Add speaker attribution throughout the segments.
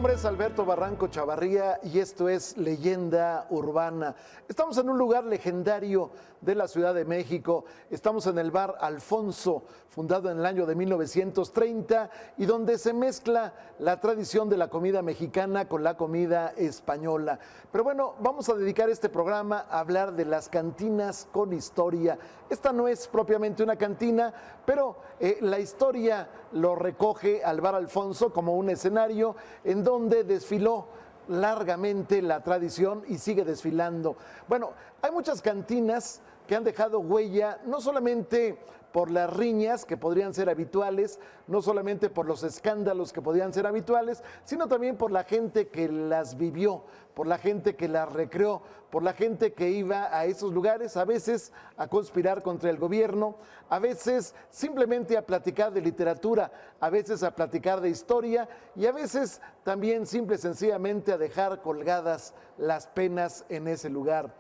Speaker 1: nombre es Alberto Barranco Chavarría y esto es Leyenda Urbana. Estamos en un lugar legendario de la Ciudad de México. Estamos en el bar Alfonso, fundado en el año de 1930 y donde se mezcla la tradición de la comida mexicana con la comida española. Pero bueno, vamos a dedicar este programa a hablar de las cantinas con historia. Esta no es propiamente una cantina, pero la historia lo recoge al bar Alfonso como un escenario en donde desfiló largamente la tradición y sigue desfilando. Bueno, hay muchas cantinas que han dejado huella, no solamente por las riñas que podrían ser habituales, no solamente por los escándalos que podrían ser habituales, sino también por la gente que las vivió, por la gente que las recreó, por la gente que iba a esos lugares, a veces a conspirar contra el gobierno, a veces simplemente a platicar de literatura, a veces a platicar de historia y a veces también simple y sencillamente a dejar colgadas las penas en ese lugar.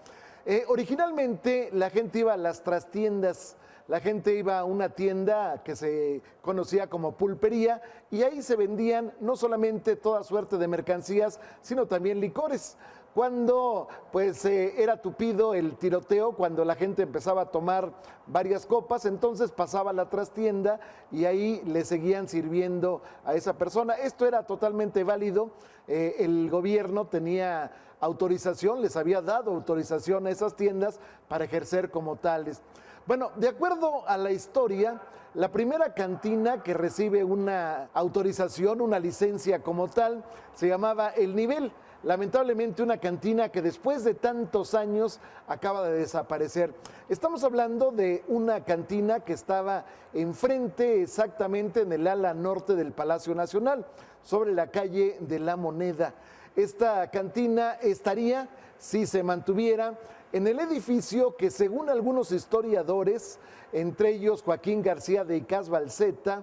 Speaker 1: Originalmente la gente iba a las trastiendas, la gente iba a una tienda que se conocía como pulpería y ahí se vendían no solamente toda suerte de mercancías, sino también licores. Cuando pues era tupido el tiroteo, cuando la gente empezaba a tomar varias copas, entonces pasaba a la trastienda y ahí le seguían sirviendo a esa persona. Esto era totalmente válido, el gobierno tenía autorización, les había dado autorización a esas tiendas para ejercer como tales. Bueno, de acuerdo a la historia, la primera cantina que recibe una autorización, una licencia como tal, se llamaba El Nivel. Lamentablemente una cantina que después de tantos años acaba de desaparecer. Estamos hablando de una cantina que estaba enfrente exactamente en el ala norte del Palacio Nacional, sobre la calle de la Moneda. Esta cantina estaría, si se mantuviera, en el edificio que según algunos historiadores, entre ellos Joaquín García de Icaz-Balceta,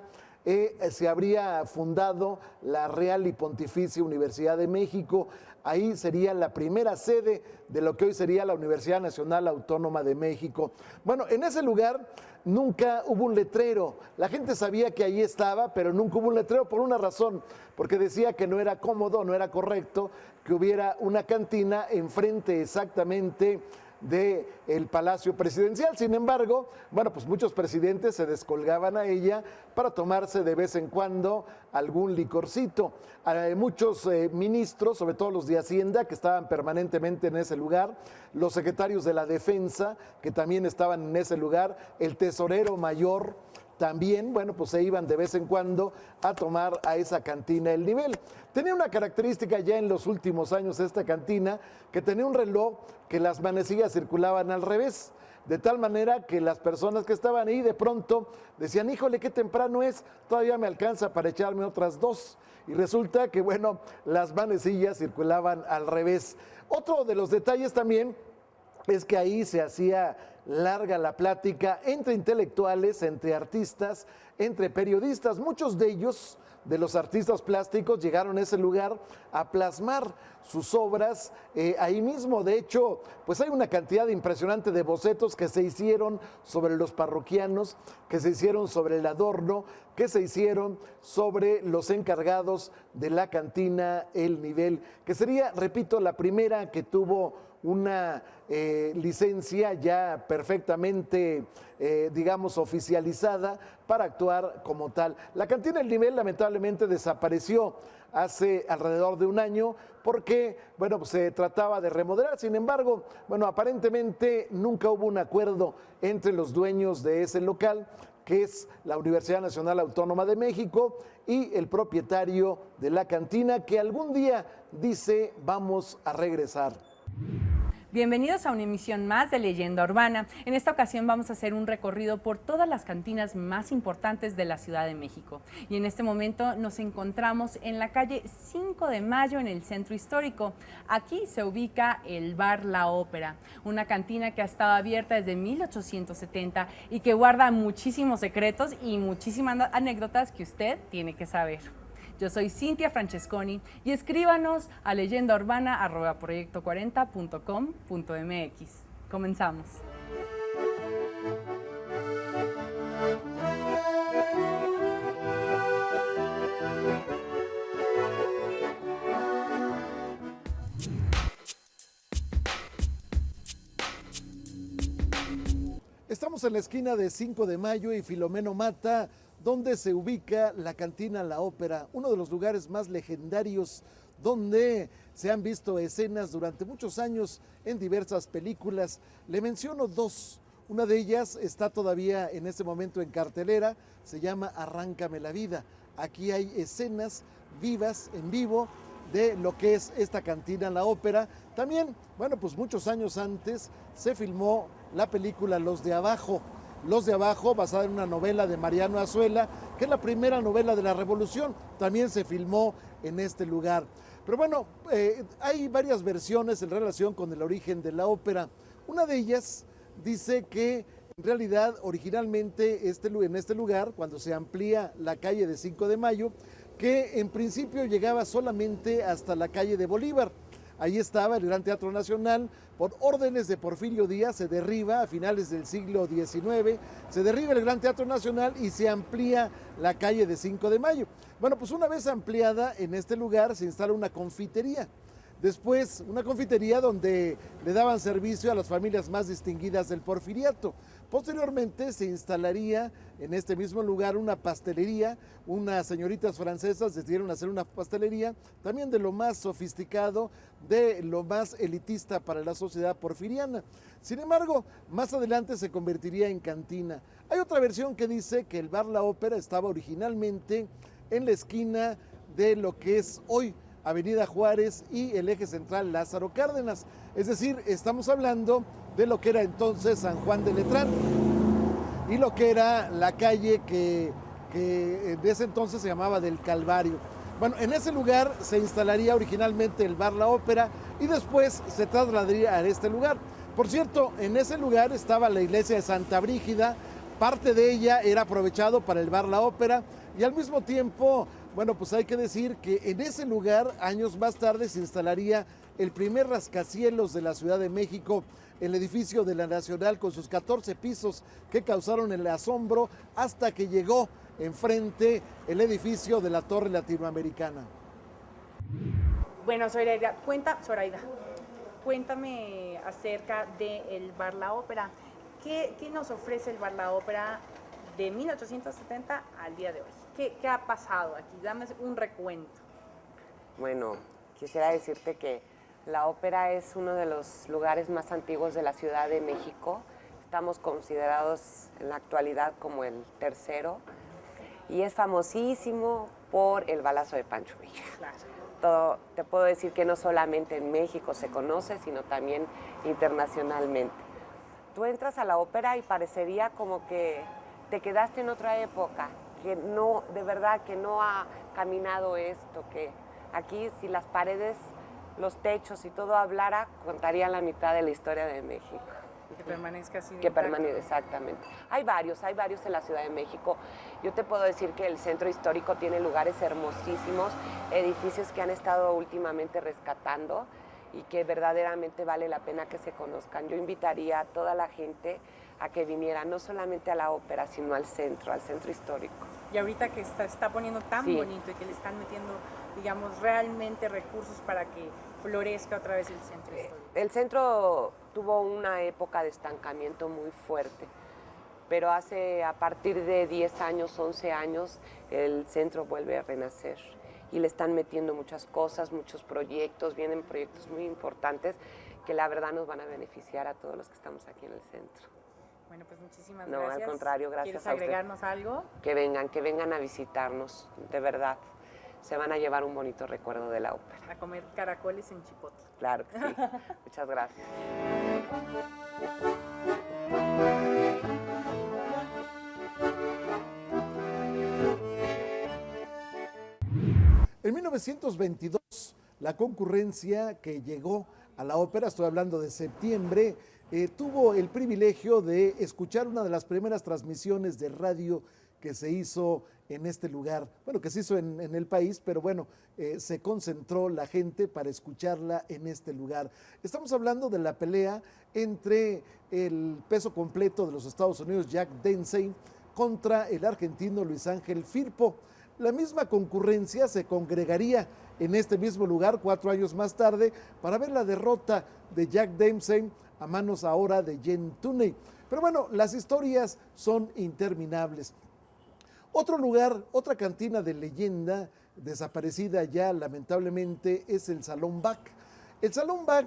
Speaker 1: se habría fundado la Real y Pontificia Universidad de México. Ahí sería la primera sede de lo que hoy sería la Universidad Nacional Autónoma de México. Bueno, en ese lugar nunca hubo un letrero. La gente sabía que ahí estaba, pero nunca hubo un letrero por una razón, porque decía que no era cómodo, no era correcto que hubiera una cantina enfrente exactamente del Palacio Presidencial. Sin embargo, bueno, pues muchos presidentes se descolgaban a ella para tomarse de vez en cuando algún licorcito. Muchos ministros, sobre todo los de Hacienda, que estaban permanentemente en ese lugar, los secretarios de la Defensa, que también estaban en ese lugar, el tesorero mayor, también, bueno, pues se iban de vez en cuando a tomar a esa cantina El Nivel. Tenía una característica ya en los últimos años esta cantina, que tenía un reloj que las manecillas circulaban al revés, de tal manera que las personas que estaban ahí de pronto decían, híjole, qué temprano es, todavía me alcanza para echarme otras dos. Y resulta que, bueno, las manecillas circulaban al revés. Otro de los detalles también es que ahí se hacía larga la plática entre intelectuales, entre artistas, entre periodistas. Muchos de ellos, de los artistas plásticos, llegaron a ese lugar a plasmar sus obras ahí mismo. De hecho, pues hay una cantidad impresionante de bocetos que se hicieron sobre los parroquianos, que se hicieron sobre el adorno, que se hicieron sobre los encargados de la cantina El Nivel, que sería, repito, la primera que tuvo una licencia ya perfectamente, digamos, oficializada para actuar como tal. La cantina El Nivel lamentablemente desapareció hace alrededor de un año porque, bueno, pues se trataba de remodelar. Sin embargo, bueno, aparentemente nunca hubo un acuerdo entre los dueños de ese local, que es la Universidad Nacional Autónoma de México, y el propietario de la cantina, que algún día dice, vamos a regresar.
Speaker 2: Bienvenidos a una emisión más de Leyenda Urbana. En esta ocasión vamos a hacer un recorrido por todas las cantinas más importantes de la Ciudad de México. Y en este momento nos encontramos en la calle 5 de Mayo, en el Centro Histórico. Aquí se ubica el Bar La Ópera, una cantina que ha estado abierta desde 1870 y que guarda muchísimos secretos y muchísimas anécdotas que usted tiene que saber. Yo soy Cintia Francesconi y escríbanos a leyendaurbana@proyecto40.com.mx. Comenzamos.
Speaker 1: Estamos en la esquina de 5 de Mayo y Filomeno Mata, donde se ubica la cantina La Ópera, uno de los lugares más legendarios donde se han visto escenas durante muchos años en diversas películas. Le menciono dos. Una de ellas está todavía en este momento en cartelera, se llama Arráncame la vida. Aquí hay escenas vivas, en vivo, de lo que es esta cantina La Ópera. También, bueno, pues muchos años antes se filmó la película Los de Abajo. Los de Abajo, basada en una novela de Mariano Azuela, que es la primera novela de la Revolución. También se filmó en este lugar. Pero bueno, hay varias versiones en relación con el origen de la ópera. Una de ellas dice que en realidad originalmente en este lugar, cuando se amplía la calle de 5 de Mayo, que en principio llegaba solamente hasta la calle de Bolívar. Ahí estaba el Gran Teatro Nacional. Por órdenes de Porfirio Díaz se derriba a finales del siglo XIX, se derriba el Gran Teatro Nacional y se amplía la calle de 5 de Mayo. Bueno, pues una vez ampliada, en este lugar se instala una confitería. Después, una confitería donde le daban servicio a las familias más distinguidas del porfiriato. Posteriormente se instalaría en este mismo lugar una pastelería. Unas señoritas francesas decidieron hacer una pastelería también de lo más sofisticado, de lo más elitista para la sociedad porfiriana. Sin embargo, más adelante se convertiría en cantina. Hay otra versión que dice que el bar La Ópera estaba originalmente en la esquina de lo que es hoy Avenida Juárez y el eje central Lázaro Cárdenas. Es decir, estamos hablando de lo que era entonces San Juan de Letrán y lo que era la calle que de ese entonces se llamaba del Calvario. Bueno, en ese lugar se instalaría originalmente el bar La Ópera y después se trasladaría a este lugar. Por cierto, en ese lugar estaba la iglesia de Santa Brígida, parte de ella era aprovechado para el bar La Ópera y al mismo tiempo, bueno, pues hay que decir que en ese lugar, años más tarde, se instalaría el primer rascacielos de la Ciudad de México, el edificio de la Nacional con sus 14 pisos que causaron el asombro hasta que llegó enfrente el edificio de la Torre Latinoamericana.
Speaker 2: Bueno, Zoraida, cuéntame acerca del Bar La Ópera. ¿Qué nos ofrece el Bar La Ópera de 1870 al día de hoy? ¿Qué ha pasado aquí? Dame un recuento.
Speaker 3: Bueno, quisiera decirte que la ópera es uno de los lugares más antiguos de la Ciudad de México. Estamos considerados en la actualidad como el tercero y es famosísimo por el balazo de Pancho Villa. Claro. Te puedo decir que no solamente en México se conoce, sino también internacionalmente. Tú entras a la ópera y parecería como que te quedaste en otra época, que no, de verdad que no ha caminado esto, que aquí si las paredes, los techos y todo hablara, contaría la mitad de la historia de México.
Speaker 2: Que permanezca así.
Speaker 3: Que permanezca, exactamente. Hay varios en la Ciudad de México. Yo te puedo decir que el centro histórico tiene lugares hermosísimos, edificios que han estado últimamente rescatando y que verdaderamente vale la pena que se conozcan. Yo invitaría a toda la gente a que viniera no solamente a la ópera, sino al centro histórico.
Speaker 2: Y ahorita que está poniendo tan bonito y que le están metiendo, digamos, realmente recursos para que florezca otra vez el centro histórico.
Speaker 3: El centro tuvo una época de estancamiento muy fuerte, pero a partir de 10 años, 11 años, el centro vuelve a renacer y le están metiendo muchas cosas, muchos proyectos, vienen proyectos muy importantes que la verdad nos van a beneficiar a todos los que estamos aquí en el centro.
Speaker 2: Bueno, pues muchísimas gracias.
Speaker 3: No, al contrario, gracias a usted.
Speaker 2: ¿Quieres agregarnos algo?
Speaker 3: Que vengan a visitarnos, de verdad. Se van a llevar un bonito recuerdo de la ópera.
Speaker 2: A comer caracoles en Chipotle.
Speaker 3: Claro que sí. Muchas gracias.
Speaker 1: En 1922, la concurrencia que llegó a la ópera, estoy hablando de septiembre, tuvo el privilegio de escuchar una de las primeras transmisiones de radio que se hizo en este lugar, bueno, que se hizo en el país, pero bueno, se concentró la gente para escucharla en este lugar. Estamos hablando de la pelea entre el peso completo de los Estados Unidos, Jack Dempsey, contra el argentino Luis Ángel Firpo. la misma concurrencia se congregaría en este mismo lugar 4 años más tarde para ver la derrota de Jack Dempsey a manos ahora de Gene Tunney. Pero bueno, las historias son interminables. Otro lugar, otra cantina de leyenda, desaparecida ya lamentablemente, es el Salón Bach. El Salón Bach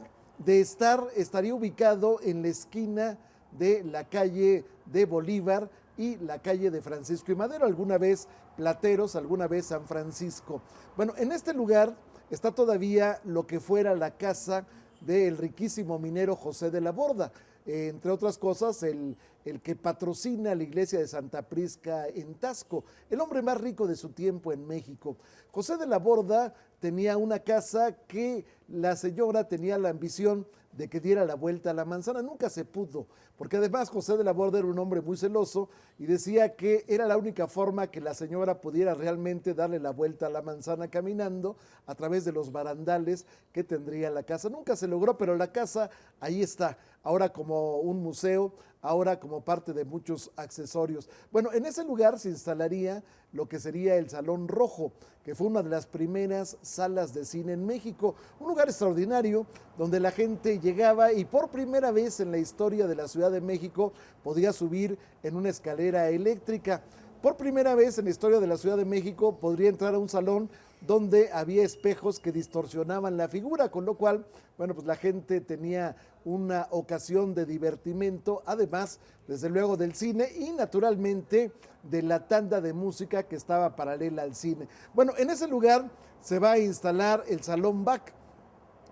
Speaker 1: estaría ubicado en la esquina de la calle de Bolívar y la calle de Francisco y Madero, alguna vez Plateros, alguna vez San Francisco. Bueno, en este lugar está todavía lo que fuera la casa del riquísimo minero José de la Borda, entre otras cosas el que patrocina la iglesia de Santa Prisca en Tasco, el hombre más rico de su tiempo en México. José de la Borda tenía una casa que la señora tenía la ambición de que diera la vuelta a la manzana, nunca se pudo, porque además José de la Borda era un hombre muy celoso y decía que era la única forma que la señora pudiera realmente darle la vuelta a la manzana caminando a través de los barandales que tendría la casa. Nunca se logró, pero la casa ahí está, ahora como un museo, ahora como parte de muchos accesorios. Bueno, en ese lugar se instalaría lo que sería el Salón Rojo, que fue una de las primeras salas de cine en México, un lugar extraordinario donde la gente llegaba y por primera vez en la historia de la Ciudad de México podía subir en una escalera eléctrica. Por primera vez en la historia de la Ciudad de México podría entrar a un salón donde había espejos que distorsionaban la figura, con lo cual, bueno, pues la gente tenía una ocasión de divertimento, además, desde luego, del cine y naturalmente de la tanda de música que estaba paralela al cine. Bueno, en ese lugar se va a instalar el Salón Bach.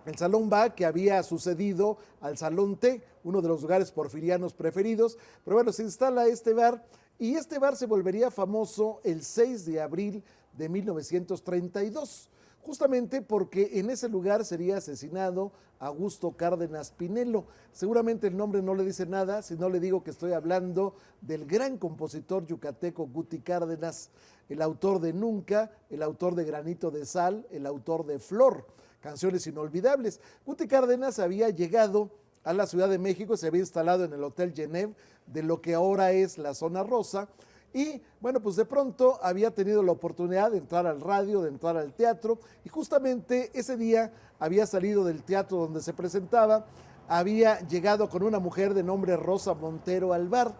Speaker 1: El Salón Bach que había sucedido al Salón T, uno de los lugares porfirianos preferidos, pero bueno, se instala este bar y este bar se volvería famoso el 6 de abril de 1932, justamente porque en ese lugar sería asesinado Augusto Cárdenas Pinelo. Seguramente el nombre no le dice nada si no le digo que estoy hablando del gran compositor yucateco Guti Cárdenas, el autor de Nunca, el autor de Granito de Sal, el autor de Flor, canciones inolvidables. Guti Cárdenas había llegado a la Ciudad de México, se había instalado en el Hotel Genève de lo que ahora es la Zona Rosa, y bueno, pues de pronto había tenido la oportunidad de entrar al radio, de entrar al teatro, y justamente ese día había salido del teatro donde se presentaba, había llegado con una mujer de nombre Rosa Montero al bar,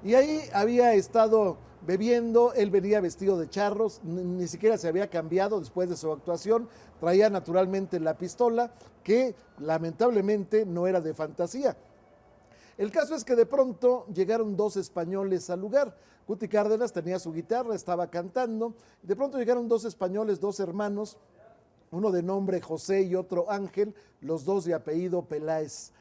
Speaker 1: y ahí había estado bebiendo, él venía vestido de charros, ni siquiera se había cambiado después de su actuación, traía naturalmente la pistola, que lamentablemente no era de fantasía. El caso es que de pronto llegaron 2 españoles al lugar. Guti Cárdenas tenía su guitarra, estaba cantando. De pronto llegaron 2 españoles, 2 hermanos, uno de nombre José y otro Ángel, los 2 de apellido Peláez.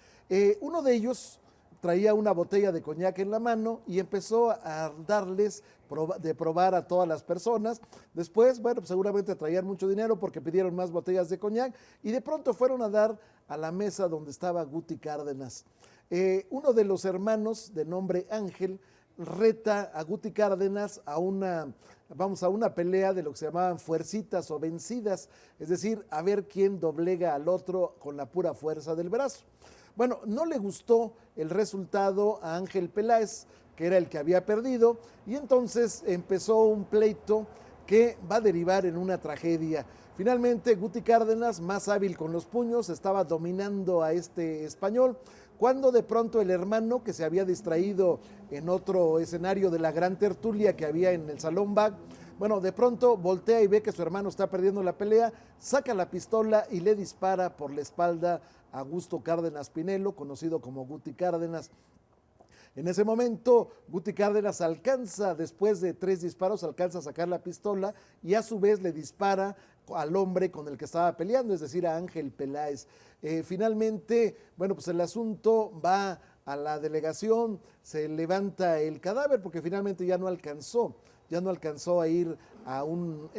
Speaker 1: Uno de ellos traía una botella de coñac en la mano y empezó a darles de probar a todas las personas. Después, bueno, pues seguramente traían mucho dinero porque pidieron más botellas de coñac y de pronto fueron a dar a la mesa donde estaba Guti Cárdenas. Uno de los hermanos de nombre Ángel reta a Guti Cárdenas a una pelea de lo que se llamaban fuercitas o vencidas, es decir, a ver quién doblega al otro con la pura fuerza del brazo. Bueno, no le gustó el resultado a Ángel Peláez, que era el que había perdido, y entonces empezó un pleito que va a derivar en una tragedia. Finalmente, Guti Cárdenas, más hábil con los puños, estaba dominando a este español, cuando de pronto el hermano, que se había distraído en otro escenario de la gran tertulia que había en el Salón Bach, bueno, de pronto voltea y ve que su hermano está perdiendo la pelea, saca la pistola y le dispara por la espalda a Augusto Cárdenas Pinelo, conocido como Guti Cárdenas. En ese momento, Guti Cárdenas alcanza, después de 3 disparos, alcanza a sacar la pistola y a su vez le dispara al hombre con el que estaba peleando, es decir, a Ángel Peláez. Finalmente, bueno, pues el asunto va a la delegación, se levanta el cadáver porque finalmente ya no alcanzó a ir a un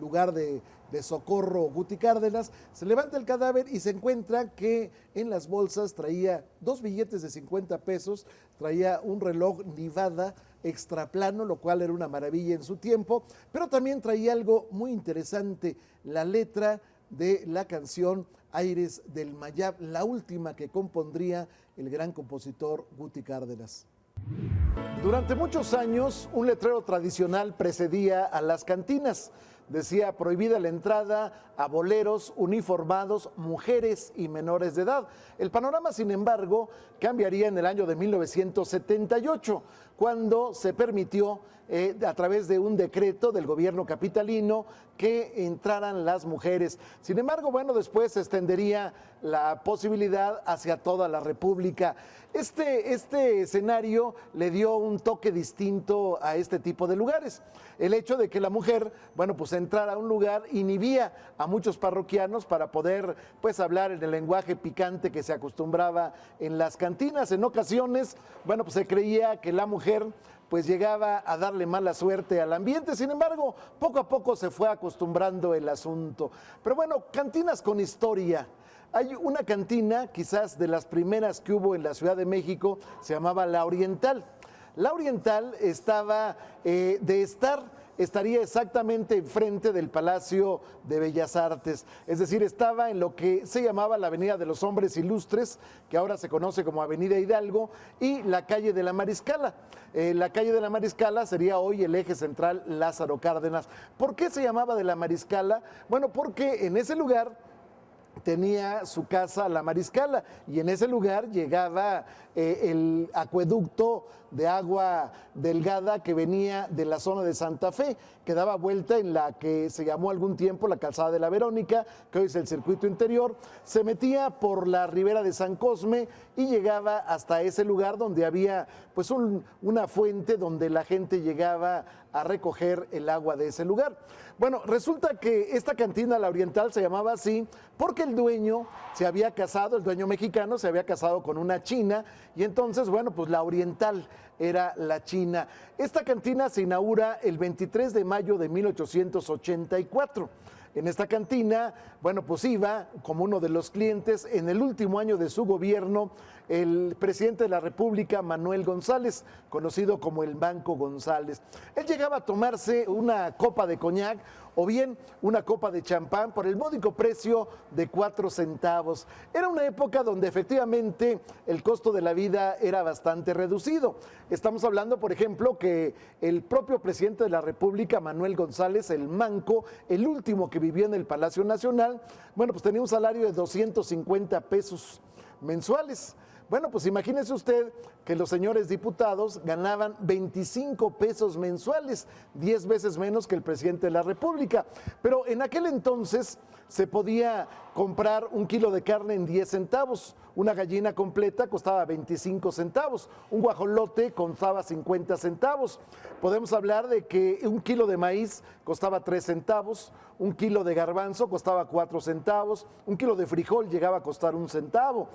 Speaker 1: lugar de socorro Guti Cárdenas. Se levanta el cadáver y se encuentra que en las bolsas traía 2 billetes de 50 pesos, traía un reloj Nivada extraplano, lo cual era una maravilla en su tiempo, pero también traía algo muy interesante, la letra de la canción Aires del Mayab, la última que compondría el gran compositor Guti Cárdenas. Durante muchos años, un letrero tradicional precedía a las cantinas. Decía prohibida la entrada a boleros, uniformados, mujeres y menores de edad. El panorama, sin embargo, cambiaría en el año de 1978, cuando se permitió a través de un decreto del gobierno capitalino que entraran las mujeres. Sin embargo, bueno, después se extendería la posibilidad hacia toda la República. Este escenario le dio un toque distinto a este tipo de lugares. El hecho de que la mujer, bueno, pues entrara a un lugar inhibía a muchos parroquianos para poder, pues, hablar en el lenguaje picante que se acostumbraba en las cantinas. En ocasiones, bueno, pues se creía que la mujer pues llegaba a darle mala suerte al ambiente. Sin embargo, poco a poco se fue acostumbrando el asunto. Pero bueno, cantinas con historia. Hay una cantina, quizás de las primeras que hubo en la Ciudad de México, se llamaba La Oriental. La Oriental estaría exactamente enfrente del Palacio de Bellas Artes, es decir, estaba en lo que se llamaba la Avenida de los Hombres Ilustres, que ahora se conoce como Avenida Hidalgo, y la calle de la Mariscala. La calle de la Mariscala sería hoy el eje central Lázaro Cárdenas. ¿Por qué se llamaba de la Mariscala? Bueno, porque en ese lugar tenía su casa la Mariscala y en ese lugar llegaba el acueducto de agua delgada que venía de la zona de Santa Fe, que daba vuelta en la que se llamó algún tiempo la Calzada de la Verónica, que hoy es el circuito interior, se metía por la ribera de San Cosme y llegaba hasta ese lugar donde había pues una fuente donde la gente llegaba a recoger el agua de ese lugar. Bueno, resulta que esta cantina, La Oriental, se llamaba así porque el dueño se había casado, el dueño mexicano se había casado con una china y entonces, bueno, pues La Oriental era la china. Esta cantina se inaugura el 23 de mayo de 1884. En esta cantina, bueno, pues iba como uno de los clientes en el último año de su gobierno el presidente de la República, Manuel González, conocido como el Banco González. Él llegaba a tomarse una copa de coñac o bien una copa de champán por el módico precio de 4 centavos. Era una época donde efectivamente el costo de la vida era bastante reducido. Estamos hablando, por ejemplo, que el propio presidente de la República, Manuel González, el Manco, el último que vivió en el Palacio Nacional, bueno, pues tenía un salario de 250 pesos mensuales. Bueno, pues imagínese usted que los señores diputados ganaban 25 pesos mensuales, 10 veces menos que el presidente de la República. Pero en aquel entonces se podía comprar un kilo de carne en 10 centavos, una gallina completa costaba 25 centavos, un guajolote costaba 50 centavos. Podemos hablar de que un kilo de maíz costaba 3 centavos, un kilo de garbanzo costaba 4 centavos, un kilo de frijol llegaba a costar 1 centavo.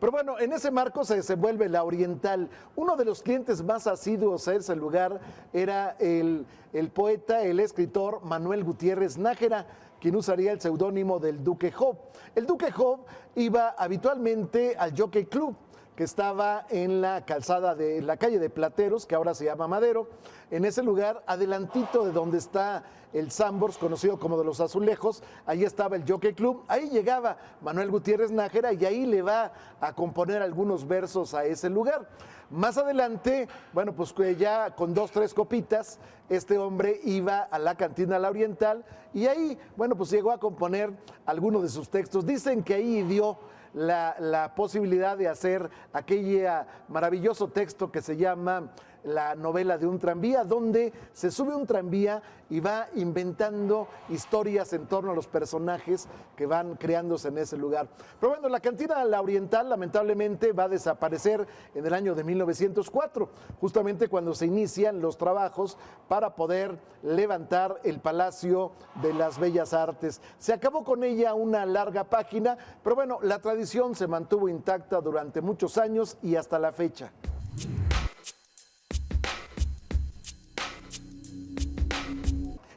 Speaker 1: Pero bueno, en ese marco se desenvuelve La Oriental. Uno de los clientes más asiduos a ese lugar era el poeta, el escritor Manuel Gutiérrez Nájera, quien usaría el seudónimo del Duque Job. El Duque Job iba habitualmente al Jockey Club, que estaba en la calzada de la calle de Plateros, que ahora se llama Madero. En ese lugar, adelantito de donde está el Sambors, conocido como de los Azulejos, ahí estaba el Jockey Club. Ahí llegaba Manuel Gutiérrez Nájera y ahí le va a componer algunos versos a ese lugar. Más adelante, bueno, pues ya con 2, 3 copitas, este hombre iba a la cantina La Oriental y ahí, bueno, pues llegó a componer algunos de sus textos. Dicen que ahí dio la posibilidad de hacer aquel maravilloso texto que se llama La novela de un tranvía, donde se sube un tranvía y va inventando historias en torno a los personajes que van creándose en ese lugar. Pero bueno, la cantina La Oriental lamentablemente va a desaparecer en el año de 1904, justamente cuando se inician los trabajos para poder levantar el Palacio de las Bellas Artes. Se acabó con ella una larga página, pero bueno, la tradición se mantuvo intacta durante muchos años y hasta la fecha.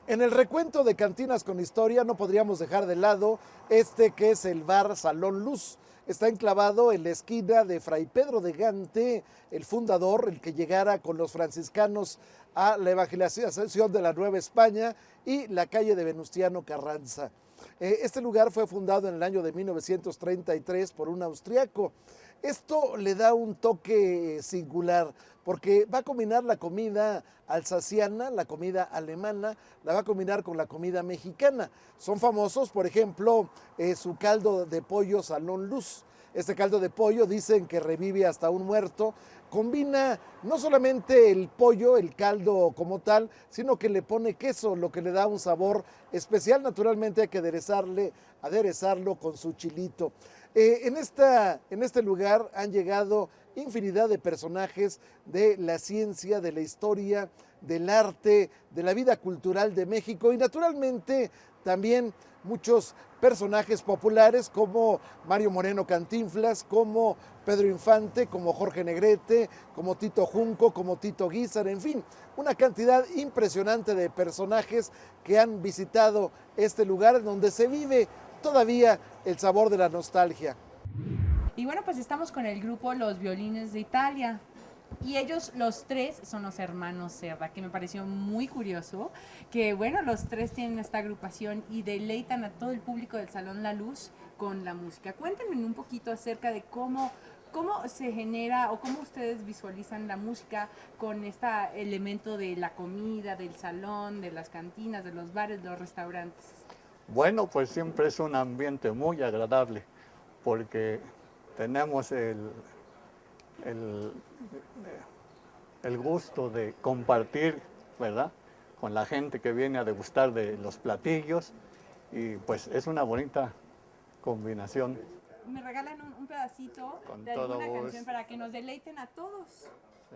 Speaker 1: En el recuento de cantinas con historia no podríamos dejar de lado que es el bar Salón Luz. Está enclavado en la esquina de Fray Pedro de Gante, el fundador, el que llegara con los franciscanos a la evangelización de la Nueva España, y la calle de Venustiano Carranza. Este lugar fue fundado en el año de 1933 por un austriaco. Esto le da un toque singular porque va a combinar la comida alsaciana, la comida alemana, la va a combinar con la comida mexicana. Son famosos, por ejemplo, su caldo de pollo Salón Luz. Este caldo de pollo dicen que revive hasta un muerto. Combina no solamente el pollo, el caldo como tal, sino que le pone queso, lo que le da un sabor especial. Naturalmente hay que aderezarlo con su chilito. En este lugar han llegado infinidad de personajes de la ciencia, de la historia, del arte, de la vida cultural de México y naturalmente también muchos personajes populares como Mario Moreno Cantinflas, como Pedro Infante, como Jorge Negrete, como Tito Junco, como Tito Guízar, en fin, una cantidad impresionante de personajes que han visitado este lugar donde se vive todavía el sabor de la nostalgia.
Speaker 2: Y bueno, pues estamos con el grupo Los Violines de Italia. Y ellos, los tres, son los hermanos Serra, que me pareció muy curioso, que bueno, los tres tienen esta agrupación y deleitan a todo el público del Salón La Luz con la música. Cuéntenme un poquito acerca de cómo se genera o cómo ustedes visualizan la música con este elemento de la comida, del salón, de las cantinas, de los bares, de los restaurantes.
Speaker 4: Bueno, pues siempre es un ambiente muy agradable porque tenemos el gusto de compartir, ¿verdad?, con la gente que viene a degustar de los platillos y pues es una bonita combinación.
Speaker 2: ¿Me regalan un pedacito
Speaker 4: Con
Speaker 2: de
Speaker 4: todo
Speaker 2: alguna
Speaker 4: gusto.
Speaker 2: canción para que nos deleiten a todos?
Speaker 4: Sí.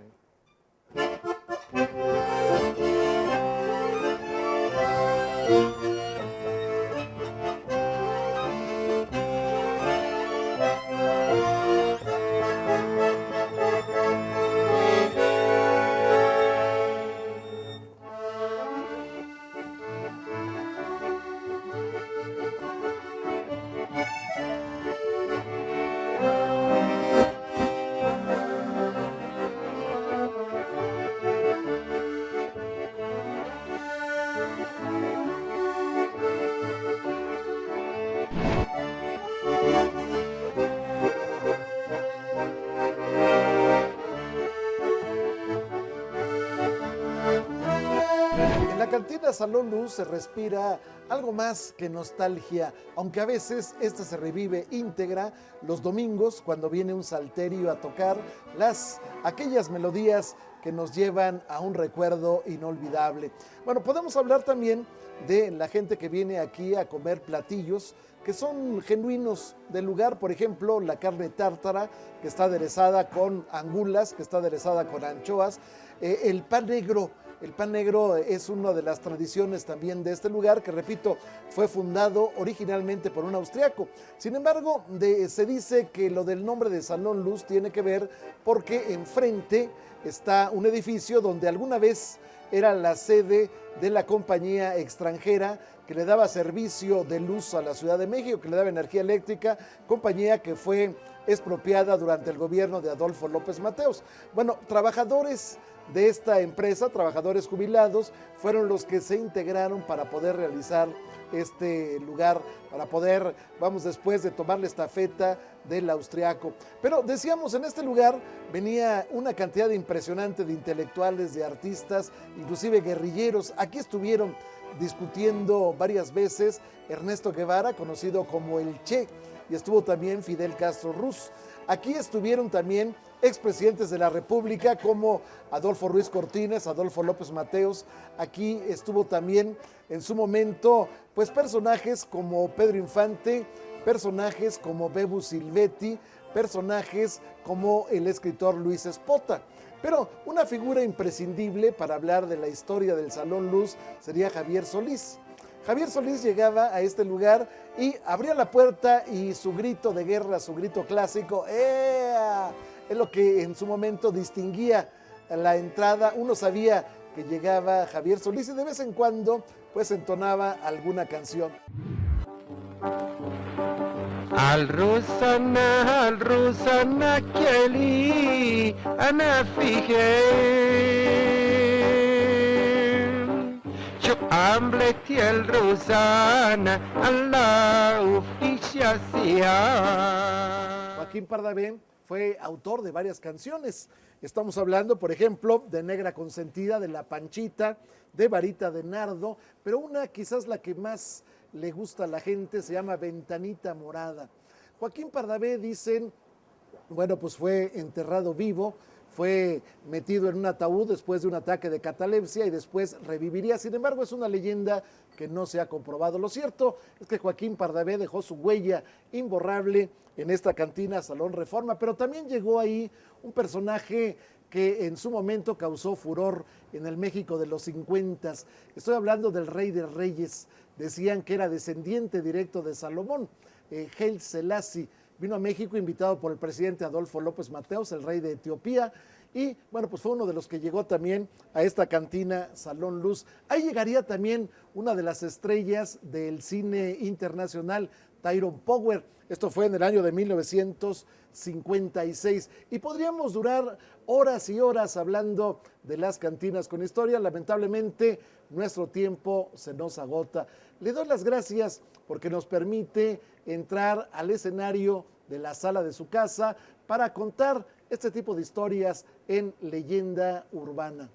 Speaker 1: En la cantina Salón Luz se respira algo más que nostalgia, aunque a veces esta se revive íntegra los domingos cuando viene un salterio a tocar aquellas melodías que nos llevan a un recuerdo inolvidable. Bueno, podemos hablar también de la gente que viene aquí a comer platillos que son genuinos del lugar, por ejemplo, la carne tártara, que está aderezada con angulas, que está aderezada con anchoas, el pan negro. El pan negro es una de las tradiciones también de este lugar, que repito, fue fundado originalmente por un austriaco. Sin embargo, se dice que lo del nombre de Salón Luz tiene que ver porque enfrente está un edificio donde alguna vez era la sede de la compañía extranjera que le daba servicio de luz a la Ciudad de México, que le daba energía eléctrica, compañía que fue expropiada durante el gobierno de Adolfo López Mateos. Bueno, trabajadores de esta empresa, trabajadores jubilados, fueron los que se integraron para poder realizar este lugar, para poder, después de tomar la estafeta del austriaco. Pero decíamos, en este lugar venía una cantidad impresionante de intelectuales, de artistas, inclusive guerrilleros. Aquí estuvieron discutiendo varias veces Ernesto Guevara, conocido como el Che, y estuvo también Fidel Castro Ruz. Aquí estuvieron también expresidentes de la República como Adolfo Ruiz Cortines, Adolfo López Mateos. Aquí estuvo también en su momento pues personajes como Pedro Infante, personajes como Bebu Silvetti, personajes como el escritor Luis Espota. Pero una figura imprescindible para hablar de la historia del Salón Luz sería Javier Solís. Javier Solís llegaba a este lugar y abría la puerta y su grito de guerra, su grito clásico, ¡ea!, es lo que en su momento distinguía la entrada. Uno sabía que llegaba Javier Solís y de vez en cuando pues entonaba alguna canción.
Speaker 5: Al rusana keli ana fihe Ambleti el Rosana, Allah oficiacia.
Speaker 1: Joaquín Pardavé fue autor de varias canciones. Estamos hablando, por ejemplo, de Negra Consentida, de La Panchita, de Varita de Nardo, pero una quizás la que más le gusta a la gente se llama Ventanita Morada. Joaquín Pardavé, dicen, bueno, pues fue enterrado vivo, fue metido en un ataúd después de un ataque de catalepsia y después reviviría. Sin embargo, es una leyenda que no se ha comprobado. Lo cierto es que Joaquín Pardavé dejó su huella imborrable en esta cantina Salón Reforma, pero también llegó ahí un personaje que en su momento causó furor en el México de los 50. Estoy hablando del Rey de Reyes. Decían que era descendiente directo de Salomón, Haile Selassie. Vino a México invitado por el presidente Adolfo López Mateos, el rey de Etiopía, y bueno, pues fue uno de los que llegó también a esta cantina Salón Luz. Ahí llegaría también una de las estrellas del cine internacional, Tyrone Power. Esto fue en el año de 1956. Y podríamos durar horas y horas hablando de las cantinas con historia. Lamentablemente, nuestro tiempo se nos agota. Le doy las gracias porque nos permite entrar al escenario de la sala de su casa para contar este tipo de historias en Leyenda Urbana.